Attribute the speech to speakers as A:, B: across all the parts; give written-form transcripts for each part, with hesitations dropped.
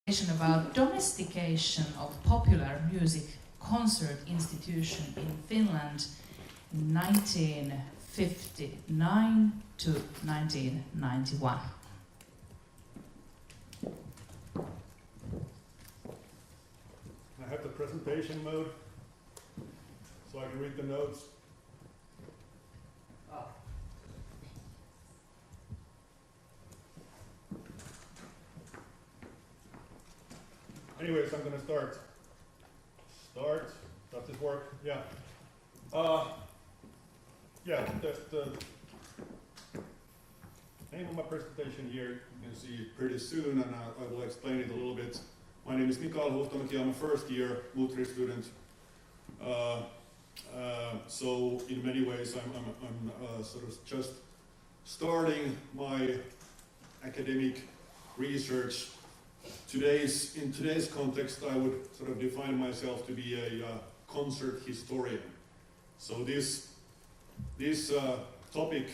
A: About domestication of popular music concert institution in Finland 1959 to 1991.
B: I have the presentation mode so I can read the notes. Anyways, I'm going to start. Does this work? Yeah. That's the name of my presentation here. You can see it pretty soon, and I will explain it a little bit. My name is Mikael Huhtamäki. I'm a first-year multi student. So in many ways, I'm sort of just starting my academic research. In today's context, I would sort of define myself to be a concert historian. So this topic,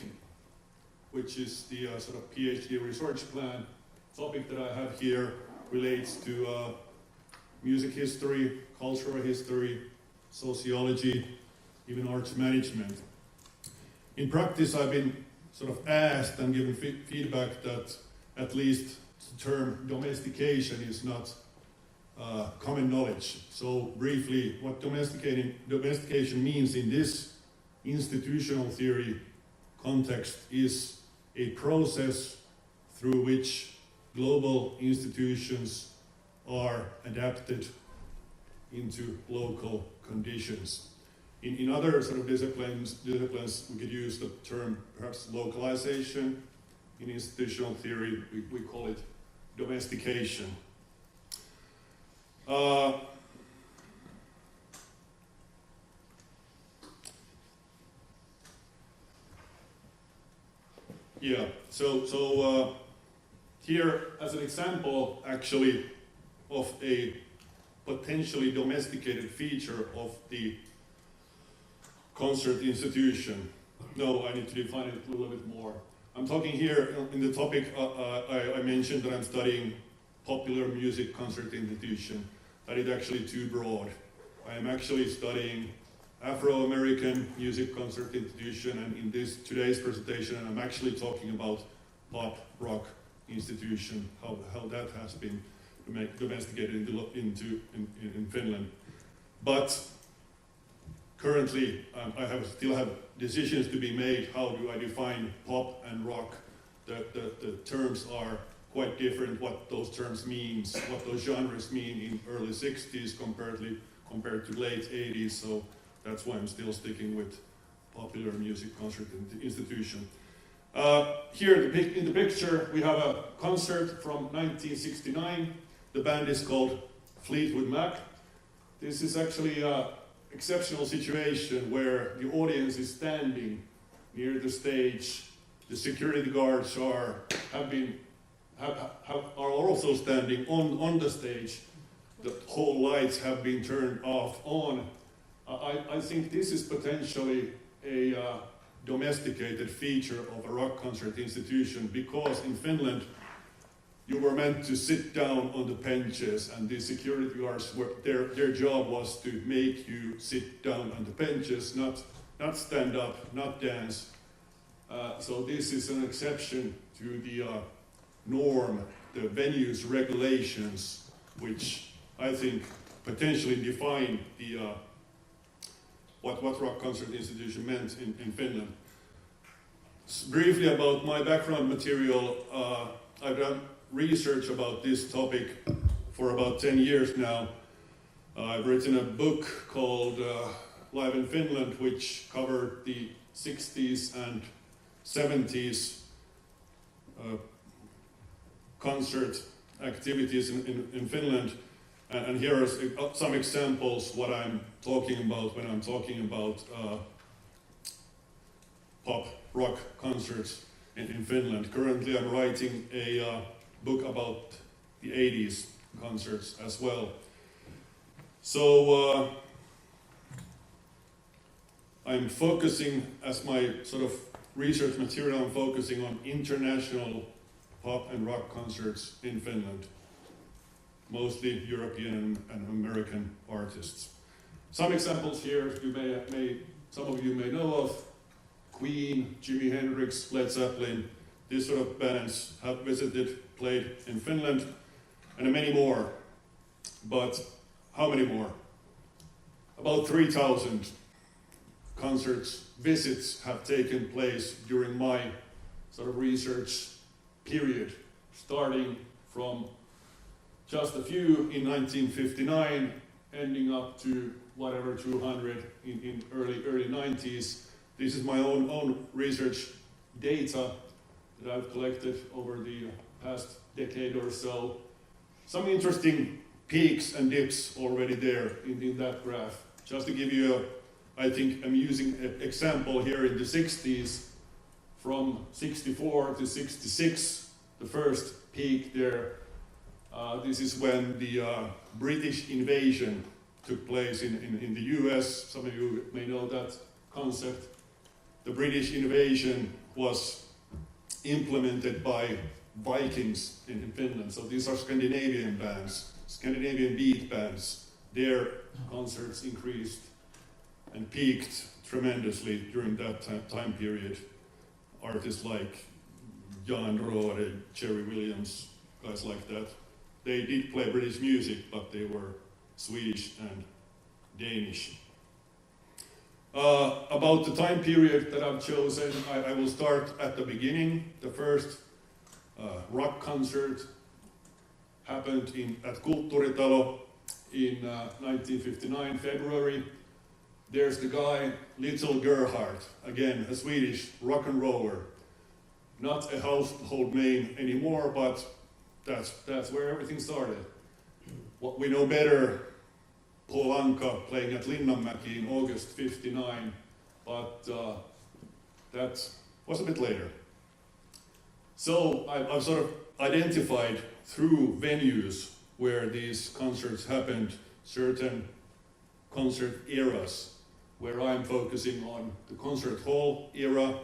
B: which is the sort of PhD research plan topic that I have here, relates to music history, cultural history, sociology, even arts management. In practice, I've been sort of asked and given feedback that at least the term domestication is not common knowledge. So briefly, what domestication means in this institutional theory context is a process through which global institutions are adapted into local conditions. In other sort of disciplines, we could use the term perhaps localization. In institutional theory, we call it domestication. So here as an example actually of a potentially domesticated feature of the concert institution. No, I need to define it a little bit more. I'm talking here in the topic, I mentioned that I'm studying popular music concert institution. That is actually too broad. I am actually studying Afro-American music concert institution, and in today's presentation, I'm actually talking about pop rock institution, how that has been domesticated in Finland. But currently, I still have decisions to be made. How do I define pop and rock? The terms are quite different, what those terms mean, what those genres mean in early 60s compared to late 80s. So that's why I'm still sticking with popular music concert institution. Here in the picture, we have a concert from 1969. The band is called Fleetwood Mac. This is actually an exceptional situation where the audience is standing near the stage. The security guards are also standing on the stage. The whole lights have been turned on. I think this is potentially a domesticated feature of a rock concert institution, because in Finland you were meant to sit down on the benches, and the security guards their job was to make you sit down on the benches, not stand up, not dance. So this is an exception to the norm, the venue's regulations, which I think potentially define the what rock concert institution meant in Finland. Briefly about my background material, I've done research about this topic for about 10 years now. I've written a book called Live in Finland, which covered the 60s and 70s concert activities in Finland. And here are some examples what I'm talking about when I'm talking about pop rock concerts in Finland. Currently I'm writing a book about the 80s concerts as well. So I'm focusing, as my sort of research material, I'm focusing on international pop and rock concerts in Finland. mostly European and American artists. Some examples here some of you may know of: Queen, Jimi Hendrix, Led Zeppelin. These sort of bands have visited, played in Finland, and many more. But how many more? About 3,000 concerts, visits have taken place during my sort of research period, starting from just a few in 1959, ending up to whatever 200 in early 90s. This is my own research data that I've collected over the past decade or so. Some interesting peaks and dips already there in that graph. Just to give you I think, amusing example here in the 60s, from 64 to 66, the first peak there. This is when the British invasion took place in the US. Some of you may know that concept. The British invasion was implemented by Vikings in Finland. So these are Scandinavian bands, Scandinavian beat bands. Their concerts increased and peaked tremendously during that time period. Artists like Jan Rohde, Jerry Williams, guys like that. They did play British music, but they were Swedish and Danish. About the time period that I've chosen, I will start at the beginning. The first rock concert happened at Kulttuuritalo in 1959, February. There's the guy, Little Gerhard, again, a Swedish rock and roller. Not a household name anymore, but that's where everything started. What we know better, Paul Anka playing at Linnanmäki in August '59, but that was a bit later. So I've sort of identified through venues where these concerts happened, certain concert eras, where I'm focusing on the concert hall era.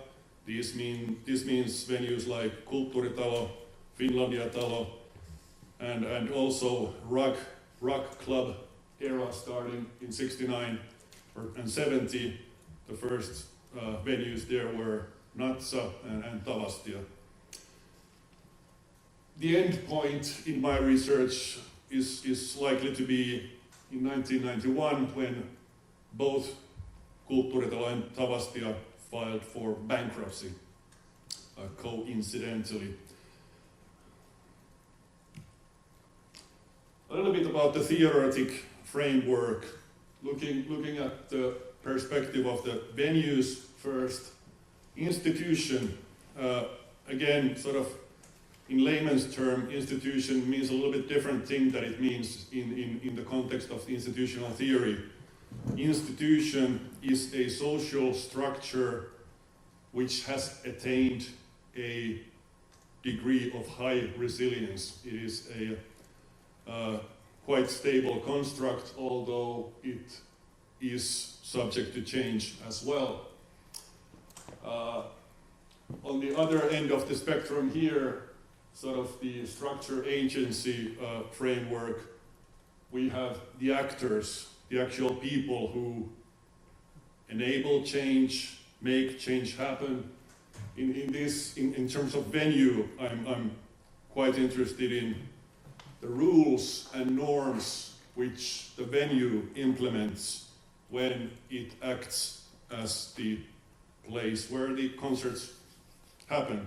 B: This means venues like Kulttuuritalo, Finlandia-talo, and also rock club era starting in '69 and '70. The first venues there were Natsa and Tavastia. The end point in my research is likely to be in 1991, when both Kulttuuritalo and Tavastia filed for bankruptcy, coincidentally. A little bit about the theoretic framework, looking at the perspective of the venues first. Institution, again, sort of in layman's term, institution means a little bit different thing than it means in the context of institutional theory. Institution is a social structure which has attained a degree of high resilience. It is a quite stable construct, although it is subject to change as well. On the other end of the spectrum here, sort of the structure agency framework, we have the actors, the actual people who enable change, make change happen. In terms of venue, I'm quite interested in the rules and norms which the venue implements when it acts as the place where the concerts happen.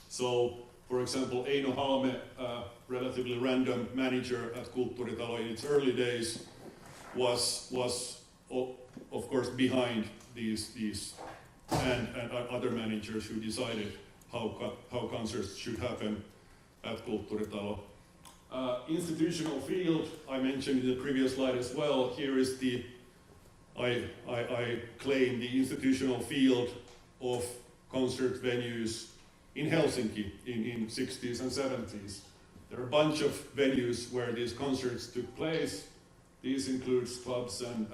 B: So, for example, Eino Halme, a relatively random manager at Kulttuuritalo in its early days, was of course behind these and other managers who decided how concerts should happen at Kulttuuritalo. Institutional field, I mentioned in the previous slide as well. Here is I claim the institutional field of concert venues in Helsinki in 60s and 70s. There are a bunch of venues where these concerts took place. These include clubs and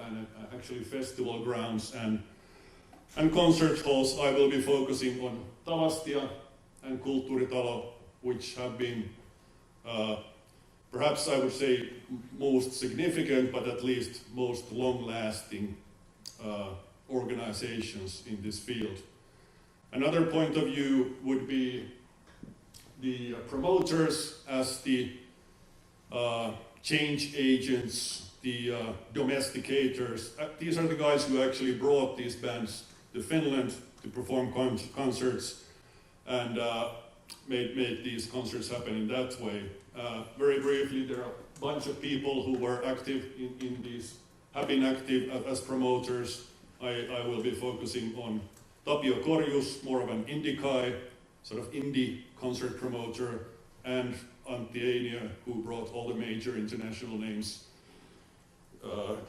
B: actually festival grounds and concert halls. I will be focusing on Tavastia and Kulttuuritalo, which have been perhaps I would say most significant, but at least most long-lasting organizations in this field. Another point of view would be the promoters as the change agents, the domesticators. These are the guys who actually brought these bands to Finland to perform concerts and made these concerts happen in that way. Very briefly, there are a bunch of people who were active in these, have been active as promoters. I will be focusing on Tapio Korjus, more of an indie guy, sort of indie concert promoter, and Antti, who brought all the major international names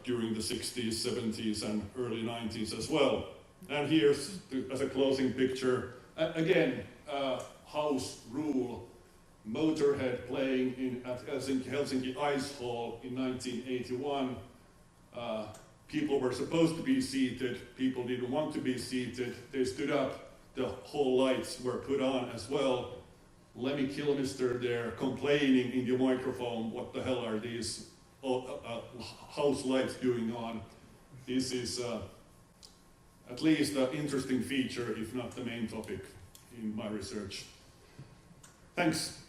B: during the 60s, 70s, and early 90s as well. And here's, as a closing picture, again, house rule, Motorhead playing at Helsinki Ice Hall in 1981. People were supposed to be seated, people didn't want to be seated, they stood up, the whole lights were put on as well. Lemmy Kilmister there complaining in the microphone, what the hell are these house lights doing on? This is at least an interesting feature, if not the main topic in my research. Thanks.